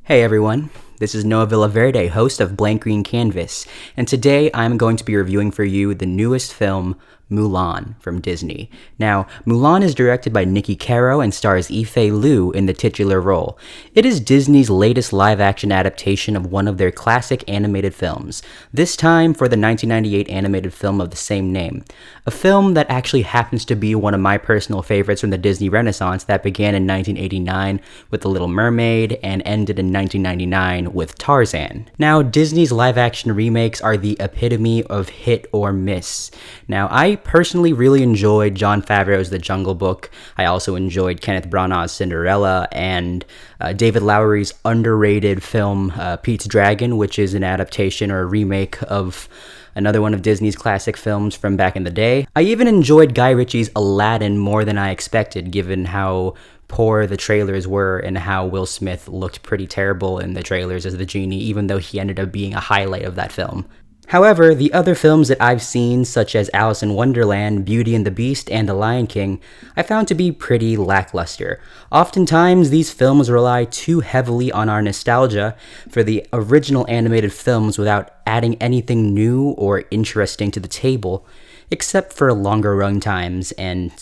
Hey everyone, this is Noah Villaverde, host of Blank Green Canvas, and today I'm going to be reviewing for you the newest film, Mulan, from Disney. Now, Mulan is directed by Niki Caro and stars Yifei Liu in the titular role. It is Disney's latest live-action adaptation of one of their classic animated films, this time for the 1998 animated film of the same name. A film that actually happens to be one of my personal favorites from the Disney Renaissance that began in 1989 with The Little Mermaid and ended in 1999 with Tarzan. Now, Disney's live-action remakes are the epitome of hit or miss. Now, I personally really enjoyed Jon Favreau's The Jungle Book. I also enjoyed Kenneth Branagh's Cinderella and David Lowery's underrated film Pete's Dragon, which is an adaptation or a remake of another one of Disney's classic films from back in the day. I even enjoyed Guy Ritchie's Aladdin more than I expected, given how poor the trailers were and how Will Smith looked pretty terrible in the trailers as the genie, even though he ended up being a highlight of that film. However, the other films that I've seen, such as Alice in Wonderland, Beauty and the Beast, and The Lion King, I found to be pretty lackluster. Oftentimes, these films rely too heavily on our nostalgia for the original animated films without adding anything new or interesting to the table, except for longer run times and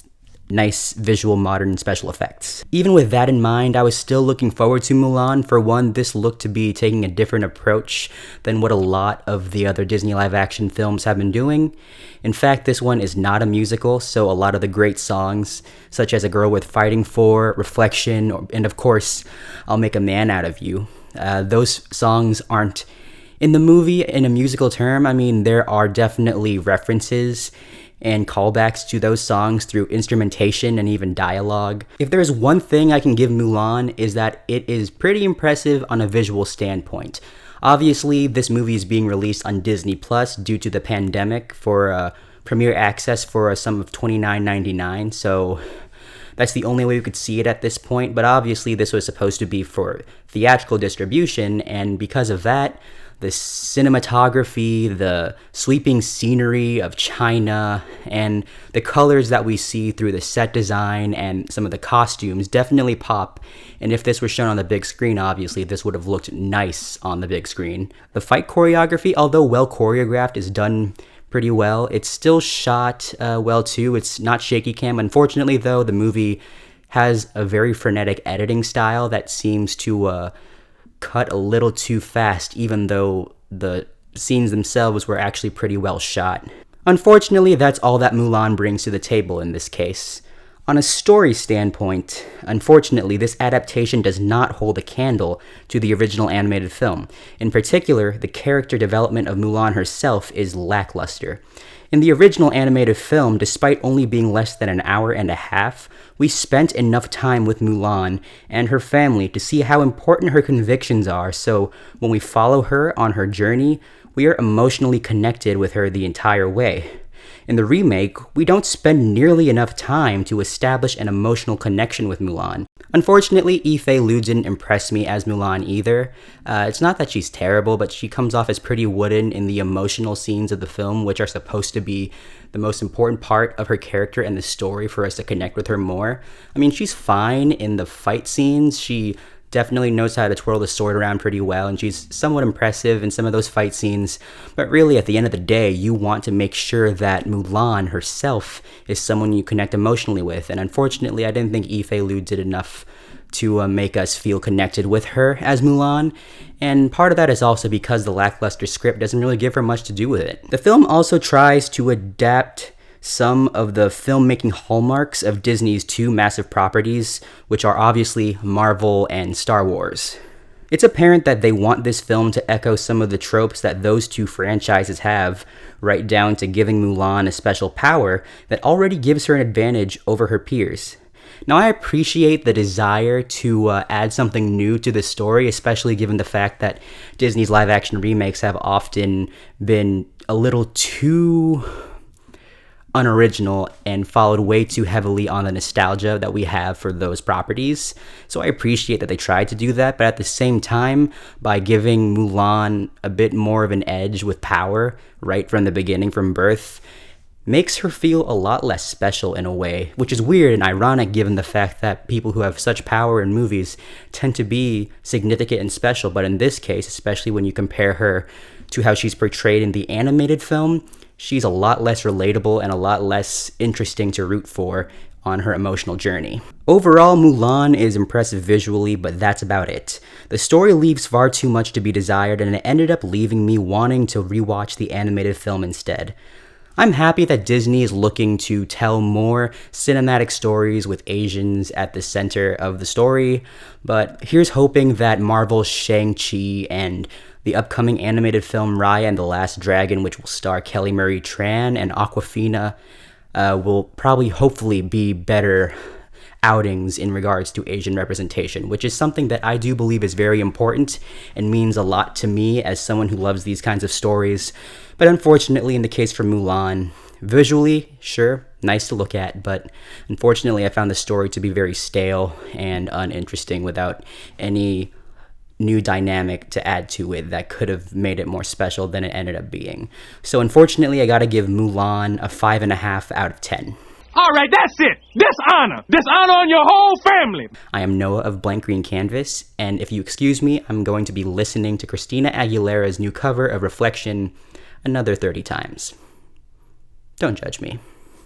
nice visual modern special effects. Even with that in mind, I was still looking forward to Mulan. For one, this looked to be taking a different approach than what a lot of the other Disney live action films have been doing. In fact, this one is not a musical, so a lot of the great songs, such as A Girl Worth Fighting For, Reflection, and of course, I'll Make a Man Out of You, those songs aren't in the movie in a musical term. I mean, there are definitely references and callbacks to those songs through instrumentation and even dialogue. If there is one thing I can give Mulan, is that it is pretty impressive on a visual standpoint. Obviously, this movie is being released on Disney Plus due to the pandemic for premiere access for a sum of $29.99, so that's the only way we could see it at this point, but obviously this was supposed to be for theatrical distribution, and because of that, the cinematography, the sweeping scenery of China, and the colors that we see through the set design and some of the costumes definitely pop. And if this was shown on the big screen, obviously this would have looked nice on the big screen. The fight choreography, although well choreographed, is done pretty well. It's still shot well too. It's not shaky cam. Unfortunately though, the movie has a very frenetic editing style that seems to cut a little too fast, even though the scenes themselves were actually pretty well shot. Unfortunately, that's all that Mulan brings to the table in this case. On a story standpoint, unfortunately, this adaptation does not hold a candle to the original animated film. In particular, the character development of Mulan herself is lackluster. In the original animated film, despite only being less than an hour and a half, we spent enough time with Mulan and her family to see how important her convictions are, so when we follow her on her journey, we are emotionally connected with her the entire way. In the remake, we don't spend nearly enough time to establish an emotional connection with Mulan. Unfortunately, Yifei Liu didn't impress me as Mulan either. It's not that she's terrible, but she comes off as pretty wooden in the emotional scenes of the film, which are supposed to be the most important part of her character and the story for us to connect with her more. I mean, she's fine in the fight scenes. She definitely knows how to twirl the sword around pretty well, and she's somewhat impressive in some of those fight scenes. But really, at the end of the day, you want to make sure that Mulan herself is someone you connect emotionally with. And unfortunately, I didn't think Yifei Liu did enough to make us feel connected with her as Mulan. And part of that is also because the lackluster script doesn't really give her much to do with it. The film also tries to adapt some of the filmmaking hallmarks of Disney's two massive properties, which are obviously Marvel and Star Wars. It's apparent that they want this film to echo some of the tropes that those two franchises have, right down to giving Mulan a special power that already gives her an advantage over her peers. Now, I appreciate the desire to add something new to the story, especially given the fact that Disney's live-action remakes have often been a little too unoriginal and followed way too heavily on the nostalgia that we have for those properties. So I appreciate that they tried to do that, but at the same time, by giving Mulan a bit more of an edge with power right from the beginning, from birth, makes her feel a lot less special in a way, which is weird and ironic given the fact that people who have such power in movies tend to be significant and special. But in this case, especially when you compare her to how she's portrayed in the animated film, she's a lot less relatable and a lot less interesting to root for on her emotional journey. Overall, Mulan is impressive visually, but that's about it. The story leaves far too much to be desired, and it ended up leaving me wanting to rewatch the animated film instead. I'm happy that Disney is looking to tell more cinematic stories with Asians at the center of the story, but here's hoping that Marvel's Shang-Chi and the upcoming animated film Raya and the Last Dragon, which will star Kelly Marie Tran and Awkwafina, will probably hopefully be better outings in regards to Asian representation, which is something that I do believe is very important and means a lot to me as someone who loves these kinds of stories. But unfortunately, in the case for Mulan, visually, sure, nice to look at, but unfortunately I found the story to be very stale and uninteresting without any new dynamic to add to it that could have made it more special than it ended up being. So unfortunately, I gotta give Mulan a 5.5 out of 10. All right, that's it. Dishonor. Dishonor on your whole family. I am Noah of Blank Green Canvas, and if you excuse me, I'm going to be listening to Christina Aguilera's new cover of Reflection another 30 times. Don't judge me.